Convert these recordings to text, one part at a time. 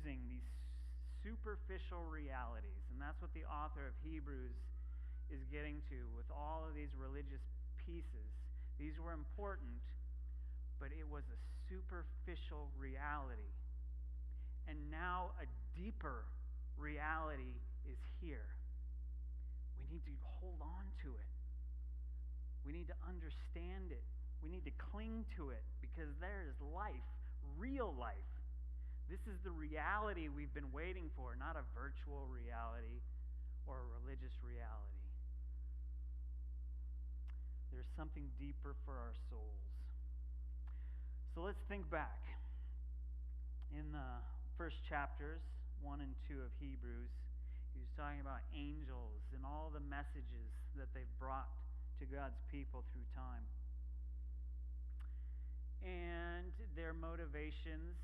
confusing, these superficial realities. And that's what the author of Hebrews is getting to with all of these religious pieces. These were important, but it was a superficial reality. And now a deeper reality is here. We need to hold on to it. We need to understand it. We need to cling to it because there is life, real life. This is the reality we've been waiting for, not a virtual reality or a religious reality. There's something deeper for our souls. So let's think back. In the first chapters, 1 and 2 of Hebrews, he was talking about angels and all the messages that they've brought to God's people through time. And their motivations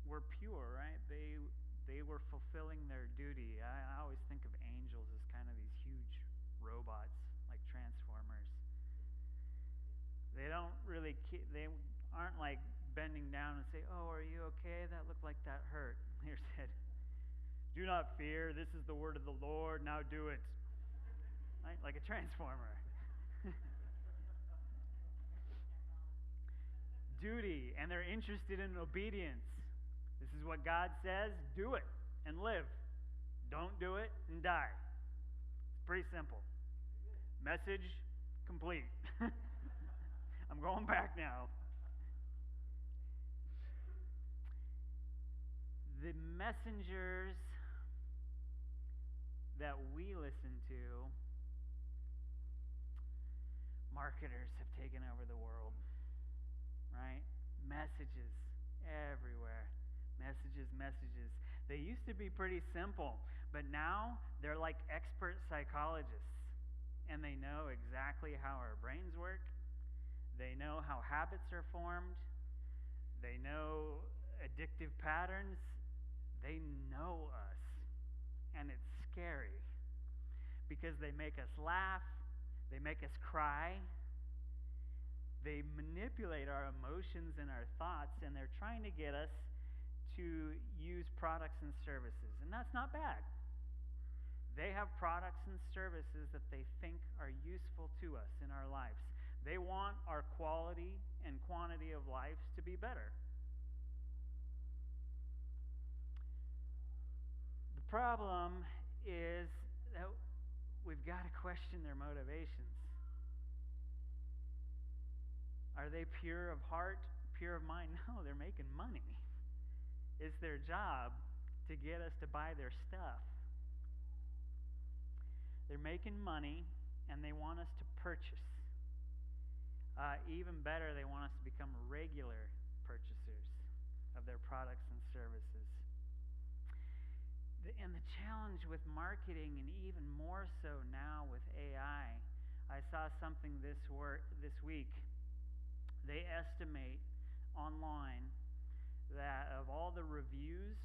were pure, right? They were fulfilling their duty. I always think of angels as kind of these huge robots, like Transformers. They aren't like bending down and say, "Oh, are you okay? That looked like that hurt." They said, "Do not fear. This is the word of the Lord. Now do it." Right? Like a transformer. Duty, and they're interested in obedience. This is what God says. Do it and live. Don't do it and die. It's pretty simple. Message complete. I'm going back now. The messengers that we listen to, marketers have taken over the world, right? Messages everywhere. Messages. They used to be pretty simple, but now they're like expert psychologists, and they know exactly how our brains work. They know how habits are formed. They know addictive patterns. They know us, and it's scary because they make us laugh, they make us cry, they manipulate our emotions and our thoughts, and they're trying to get us to use products and services, and that's not bad. They have products and services that they think are useful to us in our lives. They want our quality and quantity of lives to be better. The problem is that we've got to question their motivations. Are they pure of heart, pure of mind? No, they're making money. It's their job to get us to buy their stuff. They're making money, and they want us to purchase. Even better, they want us to become regular purchasers of their products and services. And the challenge with marketing, and even more so now with AI, I saw something this week. They estimate online that of all the reviews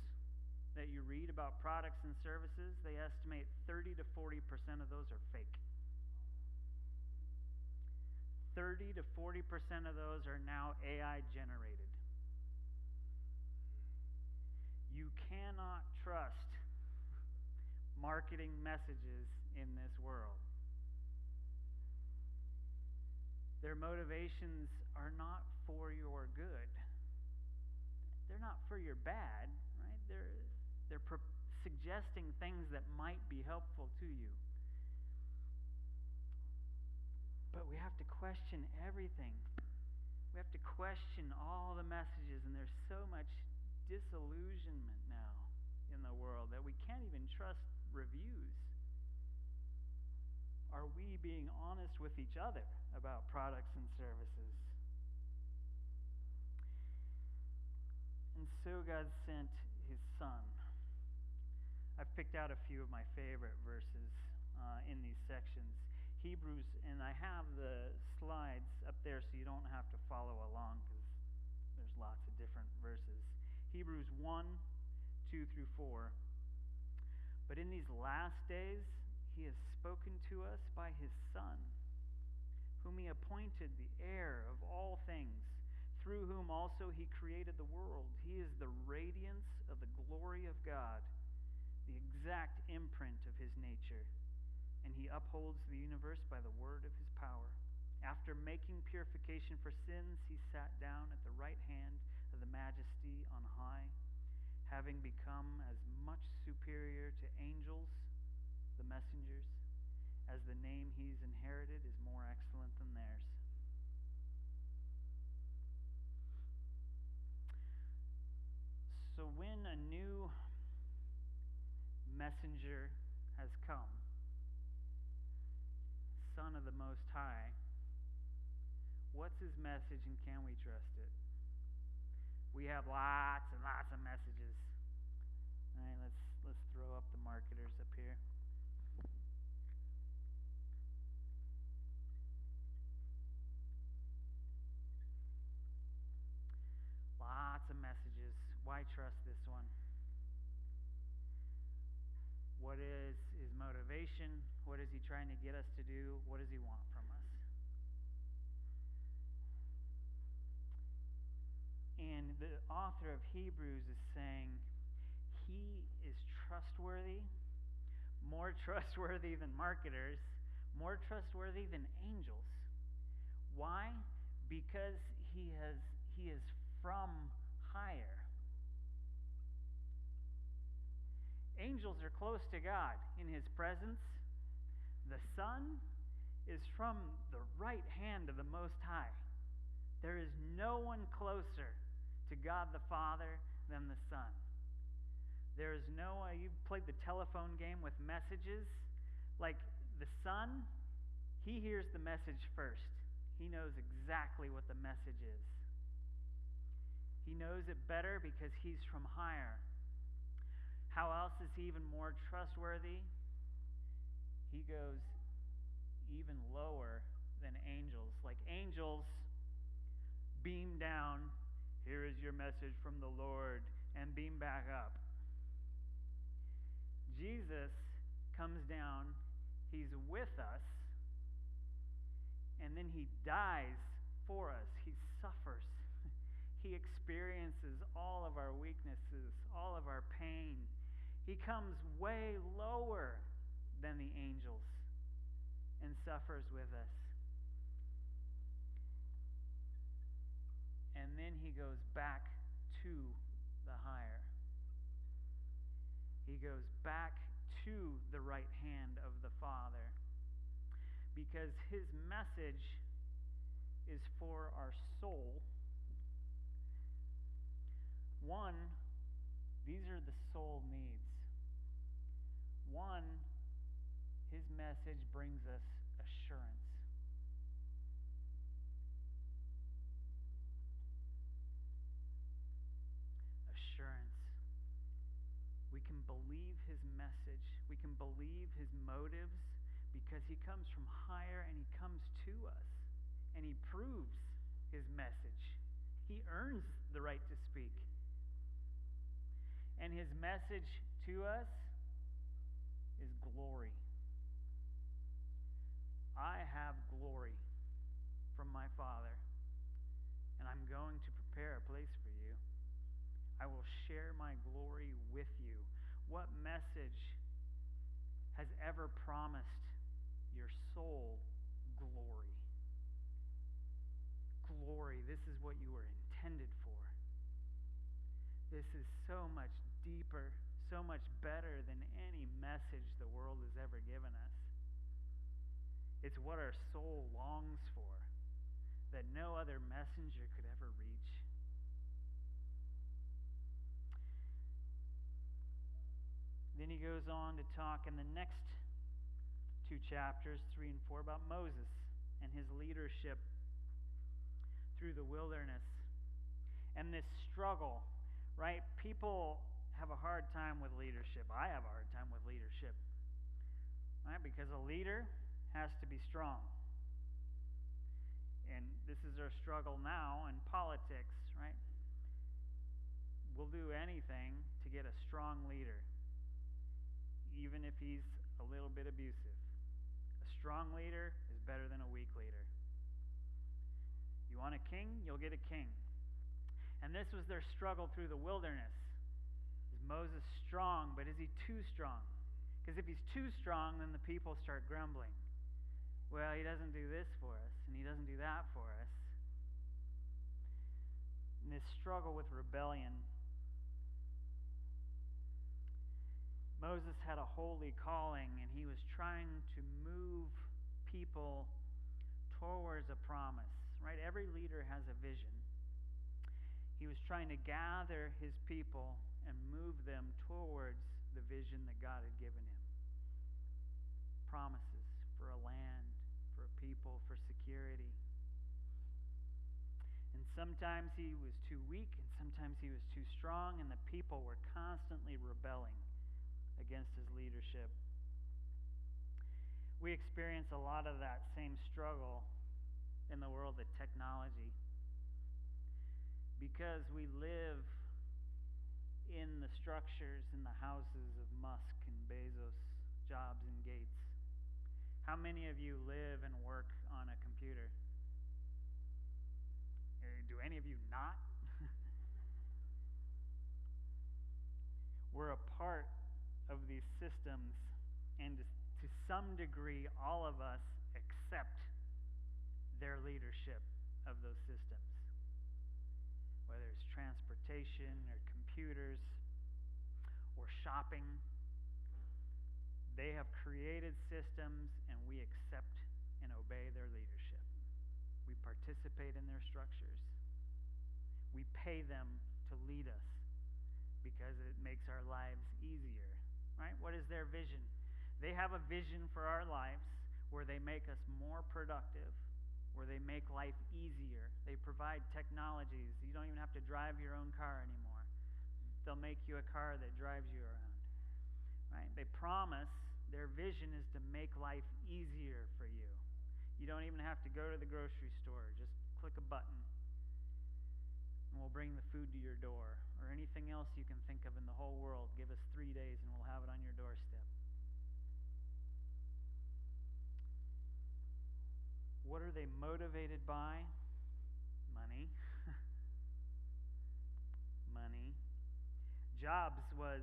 that you read about products and services, they estimate 30 to 40% of those are fake. 30 to 40% of those are now AI generated. You cannot trust marketing messages in this world. Their motivations are not for your good. They're not for your bad, right? They're suggesting things that might be helpful to you. But we have to question everything. We have to question all the messages, and there's so much disillusionment now in the world that we can't even trust reviews. Are we being honest with each other about products and services? And so God sent his Son. I've picked out a few of my favorite verses in these sections. Hebrews, and I have the slides up there so you don't have to follow along because there's lots of different verses. Hebrews 1, 2 through 4. But in these last days, he has spoken to us by his Son, whom he appointed the heir of all things, through whom also he created the world. He is the radiance of the glory of God, the exact imprint of his nature, and he upholds the universe by the word of his power. After making purification for sins, he sat down at the right hand of the Majesty on high, having become as much superior to angels, the messengers, as the name he's inherited is more excellent than theirs. So when a new messenger has come, Son of the Most High, what's his message and can we trust it? We have lots and lots of messages. All right, let's throw up the marketers up here. Lots of messages. Why trust this one? What is his motivation? What is he trying to get us to do? What does he want from us? And the author of Hebrews is saying he is trustworthy, more trustworthy than marketers, more trustworthy than angels. Why? Because he is from higher. Angels are close to God in his presence. The Son is from the right hand of the Most High. There is no one closer to God the Father than the Son. There is no, you've played the telephone game with messages. Like the Son, he hears the message first. He knows exactly what the message is. He knows it better because he's from higher. How else is he even more trustworthy? He goes even lower than angels. Like angels beam down, here is your message from the Lord, and beam back up. Jesus comes down, he's with us, and then he dies for us. He suffers. He experiences all of our weaknesses, all of our pain. He comes way lower than the angels and suffers with us. And then he goes back to the higher. He goes back to the right hand of the Father because his message is for our soul. One, these are the soul needs. One, his message brings us assurance. Assurance. We can believe his message. We can believe his motives because he comes from higher and he comes to us. And he proves his message. He earns the right to speak. And his message to us is glory. I have glory from my Father, and I'm going to prepare a place for you. I will share my glory with you. What message has ever promised your soul glory? Glory, this is what you were intended for. This is so much deeper, so much better than any message the world has ever given us. It's what our soul longs for, that no other messenger could ever reach. Then he goes on to talk in the next two chapters, 3 and 4, about Moses and his leadership through the wilderness and this struggle, right? People have a hard time with leadership. I have a hard time with leadership, right? Because a leader has to be strong. And this is our struggle now in politics, right? We'll do anything to get a strong leader, even if he's a little bit abusive. A strong leader is better than a weak leader. You want a king? You'll get a king. And this was their struggle through the wilderness. Moses strong, but is he too strong? Because if he's too strong, then the people start grumbling. Well, he doesn't do this for us, and he doesn't do that for us. And this struggle with rebellion. Moses had a holy calling, and he was trying to move people towards a promise. Right? Every leader has a vision. He was trying to gather his people and move them towards the vision that God had given him. Promises for a land, for a people, for security. And sometimes he was too weak, and sometimes he was too strong, and the people were constantly rebelling against his leadership. We experience a lot of that same struggle in the world of technology because we live in the structures, in the houses of Musk and Bezos, Jobs and Gates. How many of you live and work on a computer? Do any of you not? We're a part of these systems, and to some degree, all of us accept their leadership of those systems. Whether it's transportation or computers or shopping, they have created systems, and we accept and obey their leadership. We participate in their structures. We pay them to lead us because it makes our lives easier. Right? What is their vision? They have a vision for our lives where they make us more productive, where they make life easier. They provide technologies. You don't even have to drive your own car anymore. They'll make you a car that drives you around. Right? They promise their vision is to make life easier for you. You don't even have to go to the grocery store. Just click a button and we'll bring the food to your door, or anything else you can think of in the whole world. Give us 3 days and we'll have it on your doorstep. What are they motivated by? Money. Money. Jobs was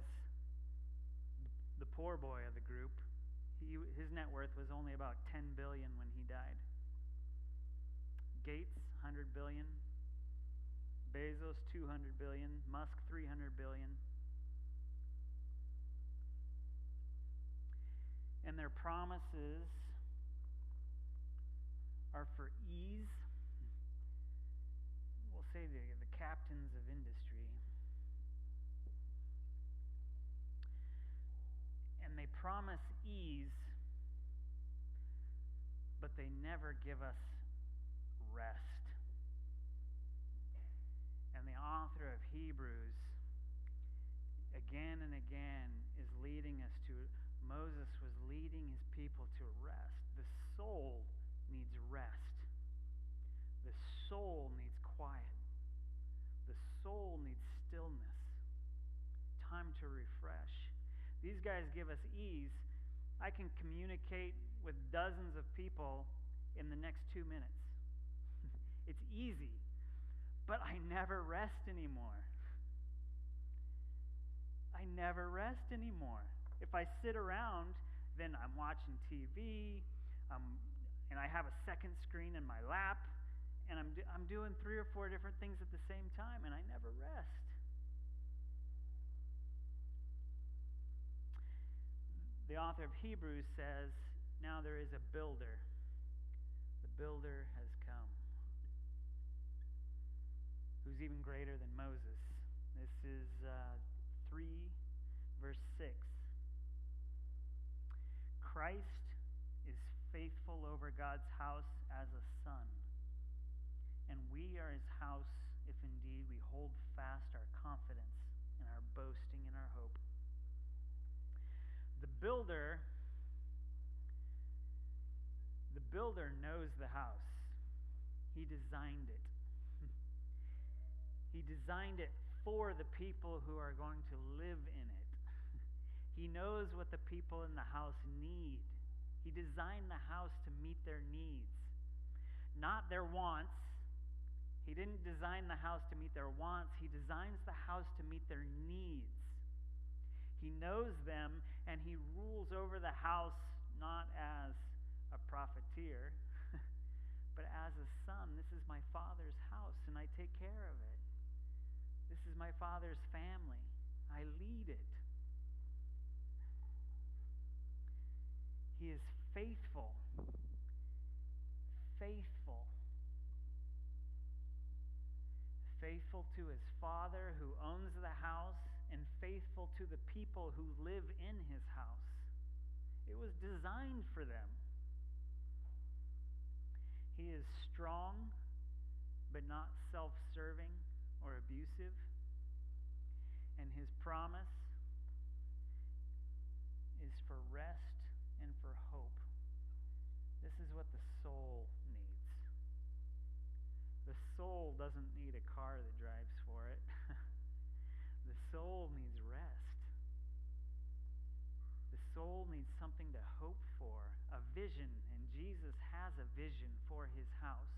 the poor boy of the group. His net worth was only about $10 billion when he died. Gates, $100 billion. Bezos, $200 billion. Musk, $300 billion. And their promises are for ease. We'll say the captains of industry. And they promise ease, but they never give us rest. And the author of Hebrews, again and again, is leading us to, Moses was leading his people to rest. The soul needs rest. The soul needs quiet. The soul needs stillness. Time to refresh. These guys give us ease. I can communicate with dozens of people in the next 2 minutes. It's easy, but I never rest anymore. I never rest anymore. If I sit around, then I'm watching TV, and I have a second screen in my lap, and I'm doing 3 or 4 different things at the same time, and I never rest. The author of Hebrews says, now there is a builder. The builder has come, who's even greater than Moses. This is 3, verse 6. Christ is faithful over God's house as a son, and we are his house if indeed we hold fast our confidence and our boasting and our hope. The builder knows the house. He designed it. He designed it for the people who are going to live in it. He knows what the people in the house need. He designed the house to meet their needs, not their wants. He didn't design the house to meet their wants. He designs the house to meet their needs. knows them, and he rules over the house not as a profiteer, but as a son. This is my Father's house, and I take care of it. This is my Father's family. I lead it. He is faithful. Faithful. Faithful to his Father who owns the house, and faithful to the people who live in his house. It was designed for them. He is strong, but not self-serving or abusive. And his promise is for rest and for hope. This is what the soul needs. The soul doesn't need a car that drives for it. The soul needs rest. The soul needs something to hope for, a vision, and Jesus has a vision for his house.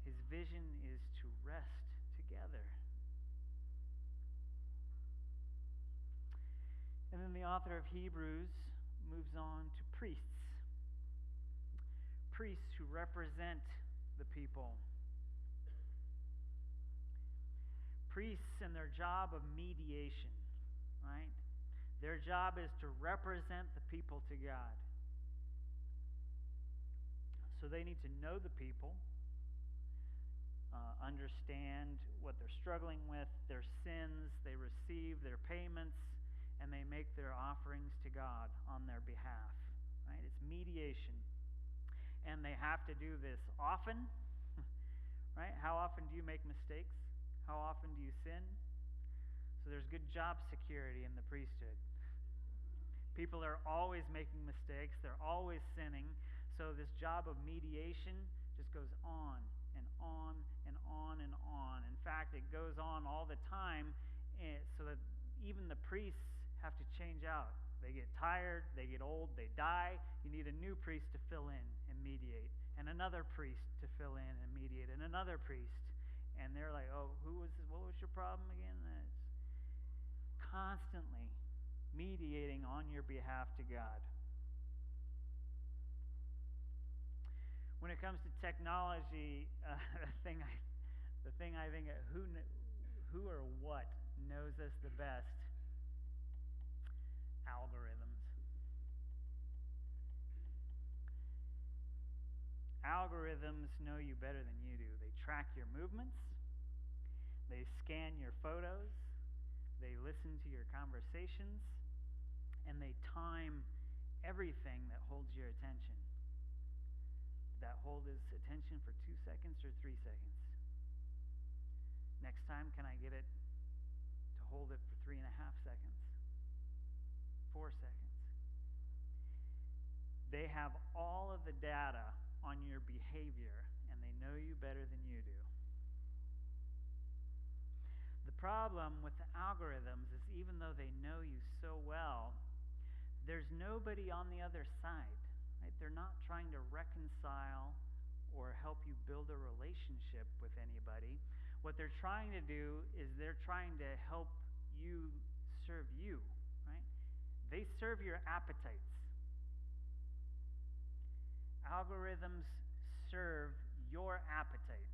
His vision is to rest together. And then the author of Hebrews moves on to priests. Priests who represent the people. Priests and their job of mediation, right? Their job is to represent the people to God. So they need to know the people, understand what they're struggling with, their sins, they receive their payments, and they make their offerings to God on their behalf. Right? It's mediation. And they have to do this often. Right? How often do you make mistakes? How often do you sin? So there's good job security in the priesthood. People are always making mistakes. They're always sinning. So this job of mediation just goes on and on and on and on. In fact, it goes on all the time, so that even the priests have to change out. They get tired, they get old, they die. You need a new priest to fill in and mediate, and another priest to fill in and mediate, and another priest. And they're like, oh, what was your problem again? And it's constantly mediating on your behalf to God. When it comes to technology, the thing I think who or what knows us the best? Algorithms. Algorithms know you better than you do. They track your movements. They scan your photos. They listen to your conversations. And they time everything that holds your attention. That hold his attention for 2 seconds or 3 seconds. Next time, can I get it to hold it for 3.5 seconds? 4 seconds. They have all of the data on your behavior, and they know you better than you do. The problem with the algorithms is even though they know you so well, there's nobody on the other side. Right? They're not trying to reconcile or help you build a relationship with anybody. What they're trying to do is they're trying to help you serve you. Right? They serve your appetites. Algorithms serve your appetites.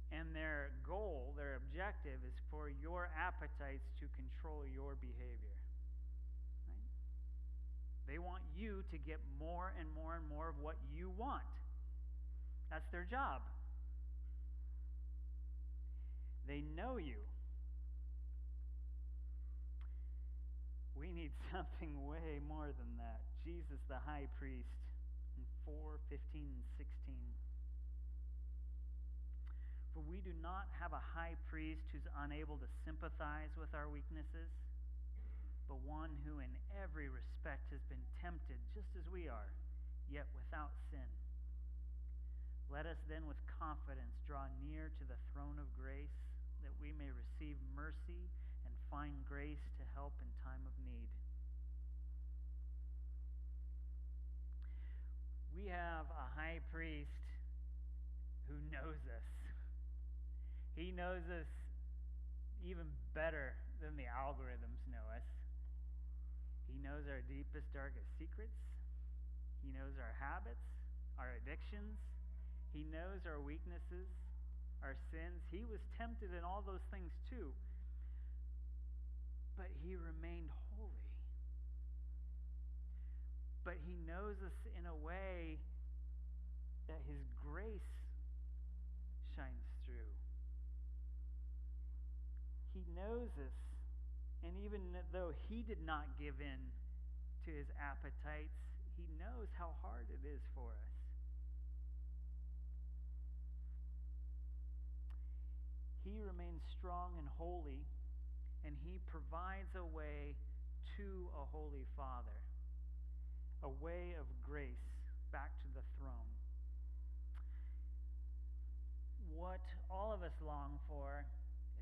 And their goal, their objective, is for your appetites to control your behavior. Right? They want you to get more and more and more of what you want. That's their job. They know you. We need something way more than that. Jesus, the high priest, in 4:15 and 16. For we do not have a high priest who's unable to sympathize with our weaknesses, but one who in every respect has been tempted just as we are, yet without sin. Let us then with confidence draw near to the throne of grace, that we may receive mercy and find grace to help in time of need. We have a high priest who knows us. He knows us even better than the algorithms know us. He knows our deepest, darkest secrets. He knows our habits, our addictions. He knows our weaknesses, our sins. He was tempted in all those things too. But he remained holy. But he knows us in a way that his grace shines through. He knows us, and even though he did not give in to his appetites, he knows how hard it is for us. He remains strong and holy, and he provides a way to a holy Father, a way of grace back to the throne. What all of us long for,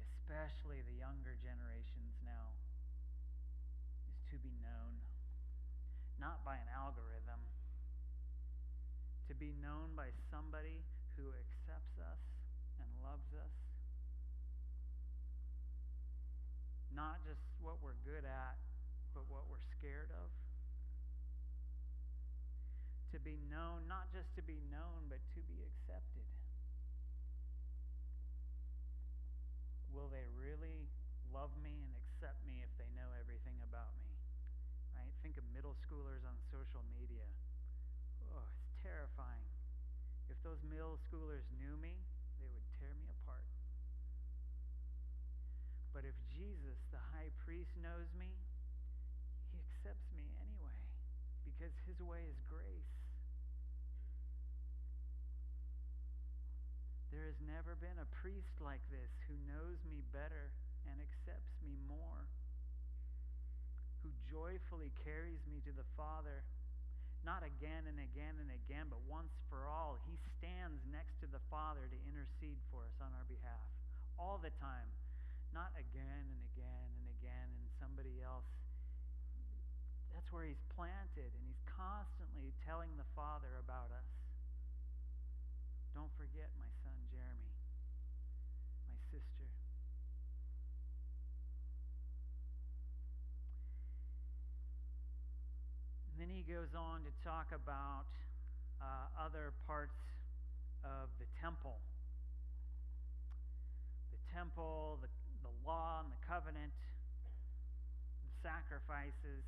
especially the younger generations now, is to be known, not by an algorithm, to be known by somebody who accepts us and loves us. Not just what we're good at, but what we're scared of. To be known, not just to be known, but to be accepted. Will they really love me and accept me if they know everything about me? Right? Think of middle schoolers on social media. Oh, it's terrifying. If those middle schoolers knew me, they would tear me apart. But if Jesus, the high priest, knows me, he accepts me anyway, because his way is grace. There has never been a priest like this who knows me better and accepts me more, who joyfully carries me to the Father, not again and again and again, but once for all. He stands next to the Father to intercede for us on our behalf, all the time, not again and again and again and somebody else. That's where he's planted, and he's constantly telling the Father about us. Don't forget my son Jeremy, my sister. And then he goes on to talk about other parts of the temple. The temple, the law and the covenant, the sacrifices.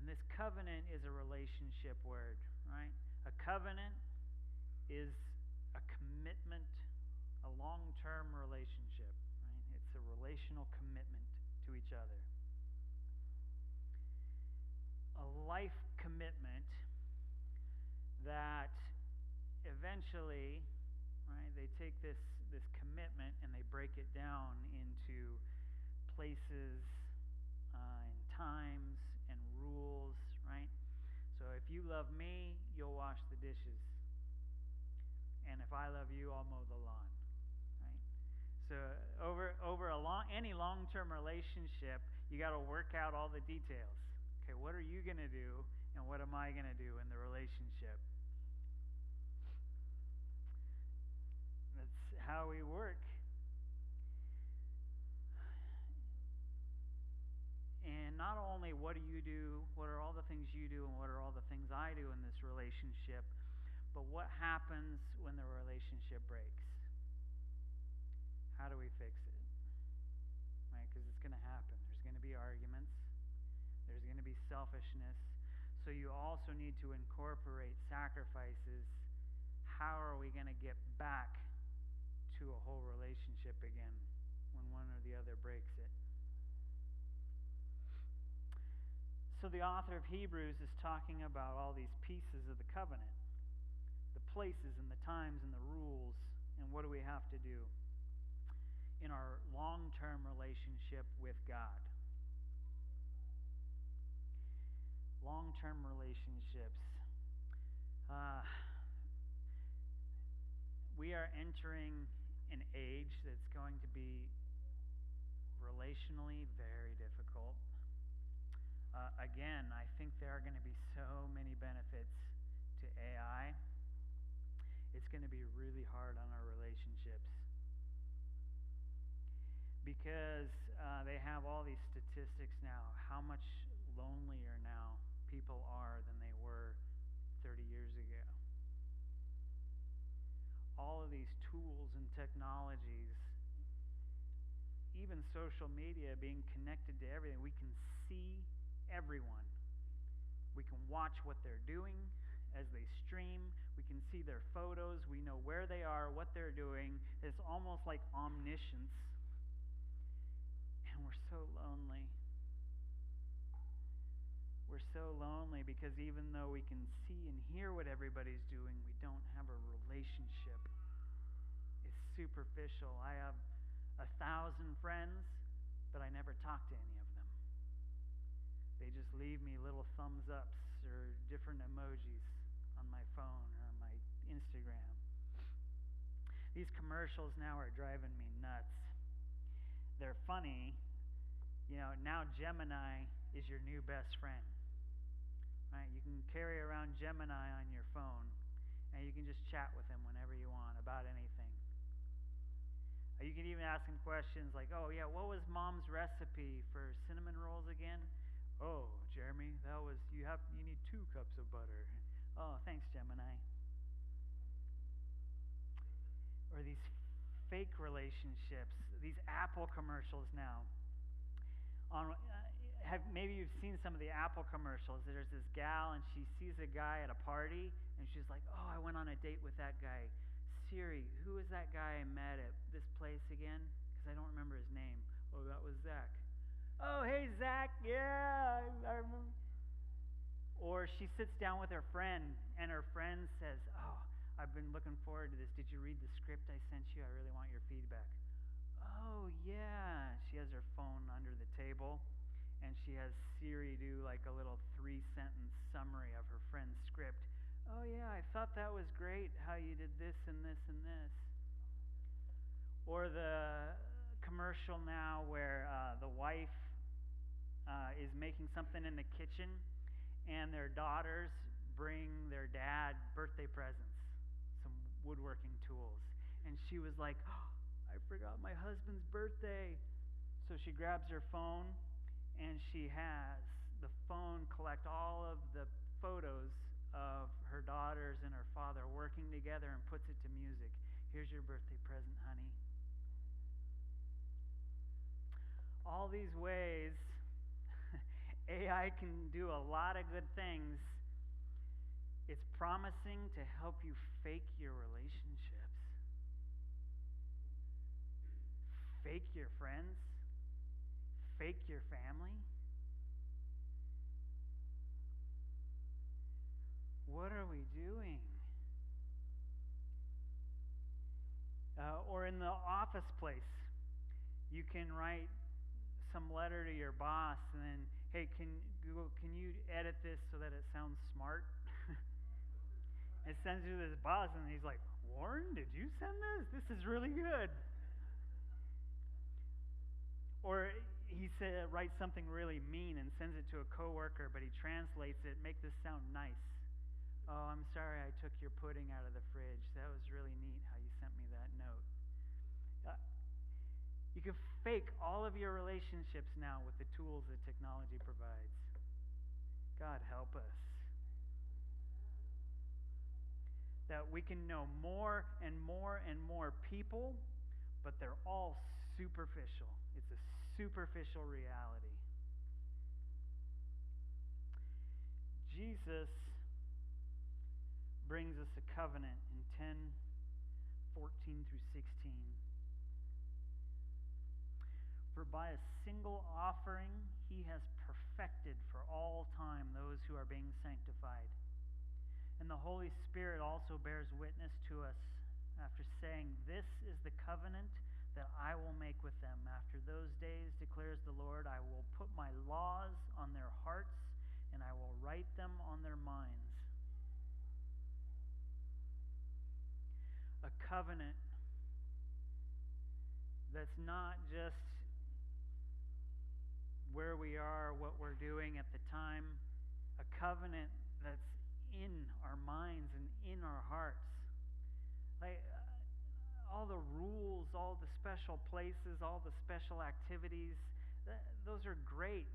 And this covenant is a relationship word, right? A covenant is a commitment, a long-term relationship, right? It's a relational commitment to each other. A life commitment that eventually, right, they take this commitment and they break it down into places and times and rules, right? So if you love me, you'll wash the dishes. And if I love you, I'll mow the lawn, right? So over any long-term relationship, you got to work out all the details. Okay, what are you going to do, and what am I going to do in the relationship? That's how we work. And not only what do you do, what are all the things you do, and what are all the things I do in this relationship, but what happens when the relationship breaks? How do we fix it? Right? Because it's going to happen. There's going to be arguments. There's going to be selfishness. So you also need to incorporate sacrifices. How are we going to get back to a whole relationship again when one or the other breaks it? So the author of Hebrews is talking about all these pieces of the covenant, the places and the times and the rules, and what do we have to do in our long-term relationship with God. Long-term relationships. We are entering an age that's going to be relationally very difficult. Again, I think there are going to be so many benefits to AI. It's going to be really hard on our relationships. because they have all these statistics now, how much lonelier now people are than they were 30 years ago. All of these tools and technologies, even social media, being connected to everything, we can see everyone. We can watch what they're doing as they stream. We can see their photos. We know where they are, what they're doing. It's almost like omniscience. And we're so lonely. We're so lonely because even though we can see and hear what everybody's doing, we don't have a relationship. It's superficial. I have 1,000 friends, but I never talk to any of them. They just leave me little thumbs ups or different emojis on my phone or on my Instagram. These commercials now are driving me nuts. They're funny. Now Gemini is your new best friend. Right? You can carry around Gemini on your phone, and you can just chat with him whenever you want about anything. You can even ask him questions like, "Oh yeah, what was Mom's recipe for cinnamon rolls again?" "Oh, Jeremy, that was you need 2 cups of butter." "Oh, thanks, Gemini." Or these fake relationships, these Apple commercials now. Maybe you've seen some of the Apple commercials. There's this gal, and she sees a guy at a party, and she's like, "Oh, I went on a date with that guy. Siri, who is that guy I met at this place again? Because I don't remember his name." "Oh, that was Zach." "Oh, hey, Zach. Yeah, I remember." Or she sits down with her friend, and her friend says, "Oh, I've been looking forward to this. Did you read the script I sent you? I really want your feedback." "Oh, yeah." She has her phone under the table, and she has Siri do like a little 3-sentence summary of her friend's script. "Oh, yeah, I thought that was great how you did this and this and this." Or the commercial now where the wife is making something in the kitchen, and their daughters bring their dad birthday presents, some woodworking tools. And she was like, "Oh, I forgot my husband's birthday." So she grabs her phone, and she has the phone collect all of the photos of her daughters and her father working together and puts it to music. "Here's your birthday present, honey." All these ways, AI can do a lot of good things. It's promising to help you fake your relationships, fake your friends, fake your family. What are we doing? Or in the office place, you can write some letter to your boss, and then, "Hey, Google, can you edit this so that it sounds smart?" It sends it to his boss, and he's like, "Warren, did you send this? This is really good." Or he writes something really mean and sends it to a coworker, but he translates it, "Make this sound nice." "Oh, I'm sorry I took your pudding out of the fridge. That was really neat how you sent me that note." You can fake all of your relationships now with the tools that technology provides. God help us. That we can know more and more and more people, but they're all superficial. It's a superficial reality. Jesus brings us a covenant in 10:14 through 16. "For by a single offering he has perfected for all time those who are being sanctified. And the Holy Spirit also bears witness to us after saying, 'This is the covenant that I will make with them. After those days, declares the Lord, I will put my laws on their hearts, and I will write them on their minds.'" A covenant that's not just where we are, what we're doing at the time, a covenant that's in our minds and in our hearts. Like, all the rules, all the special places, all the special activities, those are great.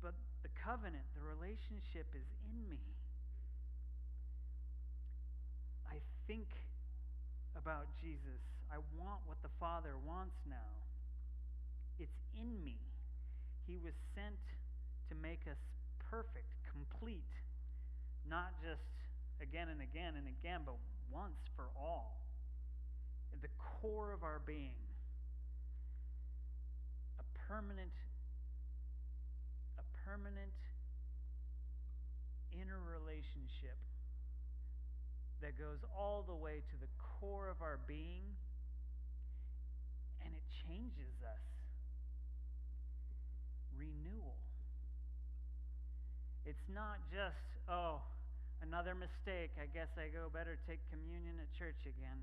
But the covenant, the relationship is in me. I think about Jesus. I want what the Father wants now. It's in me. He was sent to make us perfect, complete, not just again and again and again, but once for all. At the core of our being, a permanent inner relationship that goes all the way to the core of our being, and it changes us. Renewal. It's not just, another mistake. I guess I better take communion at church again.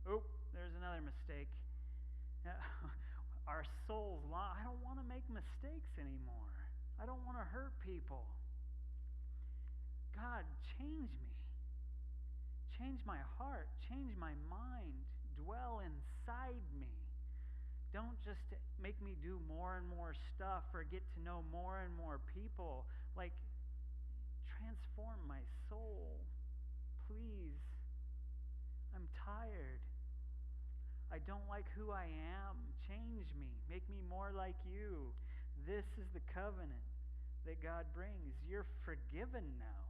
Oh, there's another mistake. Our souls long. I don't want to make mistakes anymore. I don't want to hurt people. God, change me. Change my heart. Change my mind. Dwell inside me. Don't just make me do more and more stuff or get to know more and more people. Like, transform my soul. Please. I'm tired. I don't like who I am. Change me. Make me more like you. This is the covenant that God brings. You're forgiven now.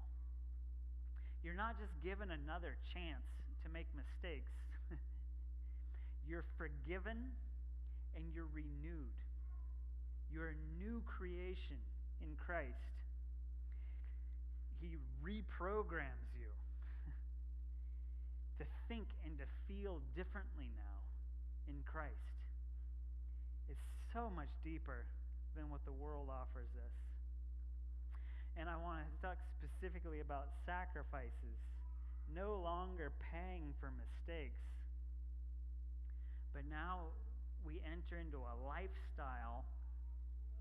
You're not just given another chance to make mistakes. You're forgiven and you're renewed. You're a new creation in Christ. He reprograms you to think and to feel differently now in Christ. It's so much deeper than what the world offers us. And I want to talk specifically about sacrifices. No longer paying for mistakes, but now we enter into a lifestyle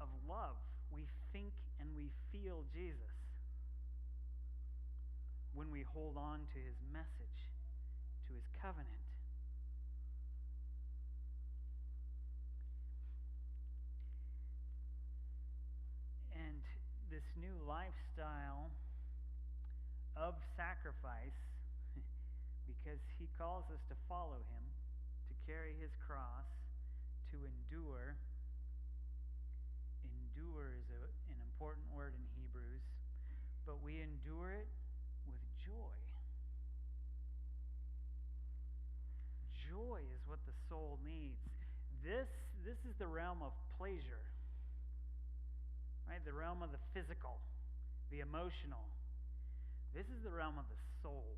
of love. We think and we feel Jesus when we hold on to his message, to his covenant. And this new lifestyle of sacrifice, because he calls us to follow him, to carry his cross, to endure. Endure is an important word in Hebrews, but we endure it with joy. Joy is what the soul needs. This is the realm of pleasure, right? The realm of the physical, the emotional. This is the realm of the soul.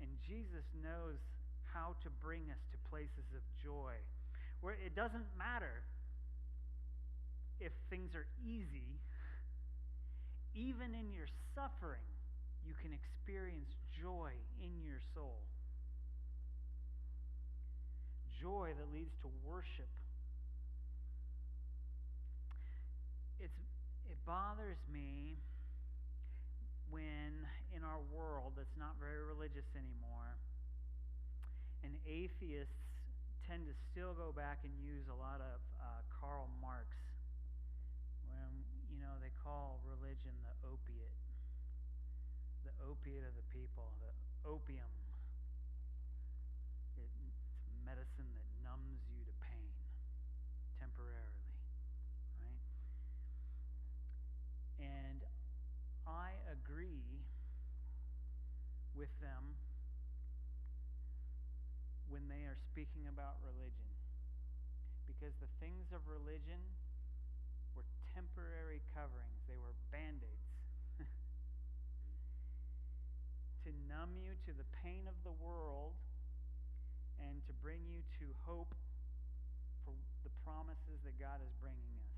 And Jesus knows how to bring us to places of joy, where it doesn't matter if things are easy. Even in your suffering, you can experience joy in your soul. Joy that leads to worship. It bothers me when in our world that's not very religious anymore, and atheists tend to still go back and use a lot of Karl Marx, when they call religion the opiate of the people, the opium. It's medicine that numbs you to pain temporarily, right? And I agree with them when they are speaking about religion, because the things of religion were temporary coverings. They were band-aids to numb you to the pain of the world and to bring you to hope for the promises that God is bringing us.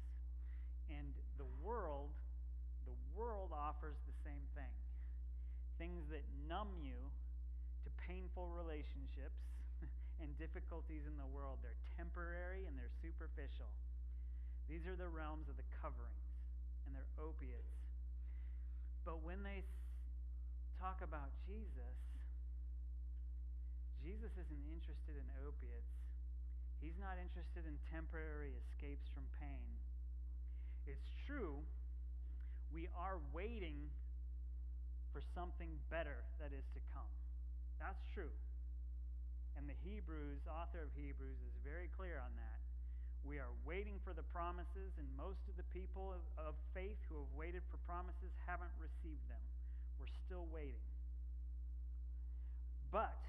And the world offers the same thing. Things that numb you to painful relationships and difficulties in the world. They're temporary and they're superficial. These are the realms of the coverings, and they're opiates. But when they talk about Jesus, Jesus isn't interested in opiates. He's not interested in temporary escapes from pain. It's true, we are waiting for something better that is to come. That's true. And the author of Hebrews is very clear on that. We are waiting for the promises, and most of the people of faith who have waited for promises haven't received them. We're still waiting. But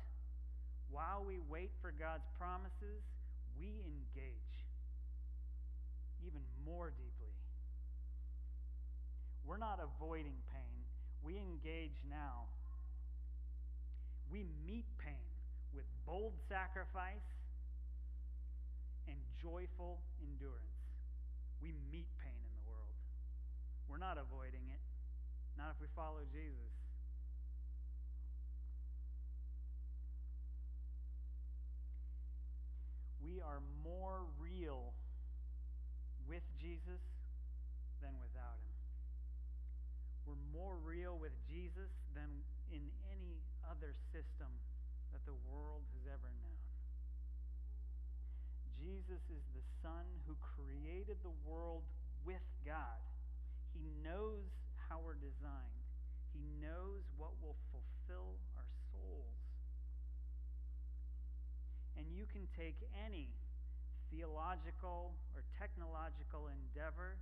while we wait for God's promises, we engage even more deeply. We're not avoiding pain. We engage now. We meet pain with bold sacrifice and joyful endurance. We meet pain in the world. We're not avoiding it. Not if we follow Jesus. We are more real with Jesus than without him. We're more real with Jesus than in any other system that the world has ever known. Jesus is the Son who created the world with God. He knows how we're designed. He knows what will fulfill our souls. And you can take any theological or technological endeavor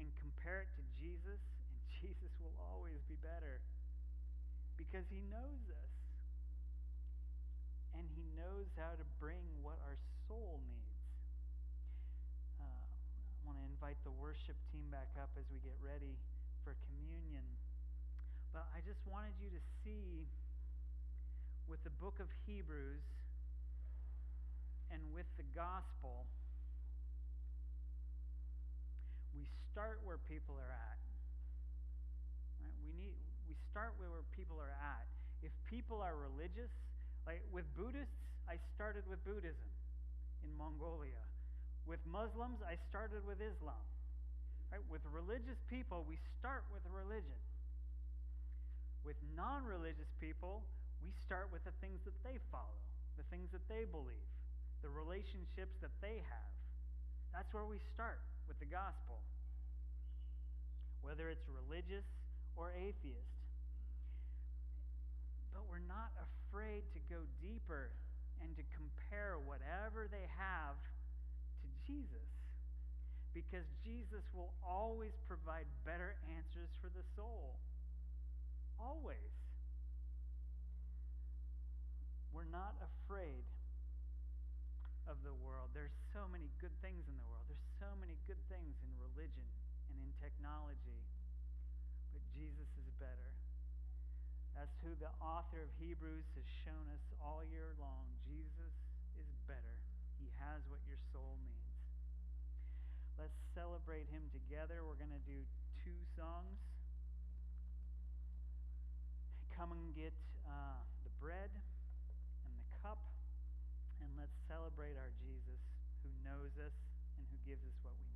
and compare it to Jesus, and Jesus will always be better because he knows us. And he knows how to bring what our soul needs. I want to invite the worship team back up as we get ready for communion. But I just wanted you to see with the book of Hebrews and with the gospel, we start where people are at. Right? We start where people are at. If people are religious, like with Buddhists, I started with Buddhism in Mongolia. With Muslims, I started with Islam. Right? With religious people, we start with religion. With non-religious people, we start with the things that they follow, the things that they believe, the relationships that they have. That's where we start with the gospel, whether it's religious or atheist. But we're not afraid to go deeper and to compare whatever they have to Jesus, because Jesus will always provide better answers for the soul. Always. We're not afraid of the world. There's so many good things in the world. There's so many good things in religion and in technology. But Jesus is better. That's who the author of Hebrews has shown us all year long. Jesus is better. He has what your soul needs. Let's celebrate him together. We're going to do 2 songs. Come and get the bread and the cup, and let's celebrate our Jesus who knows us and who gives us what we need.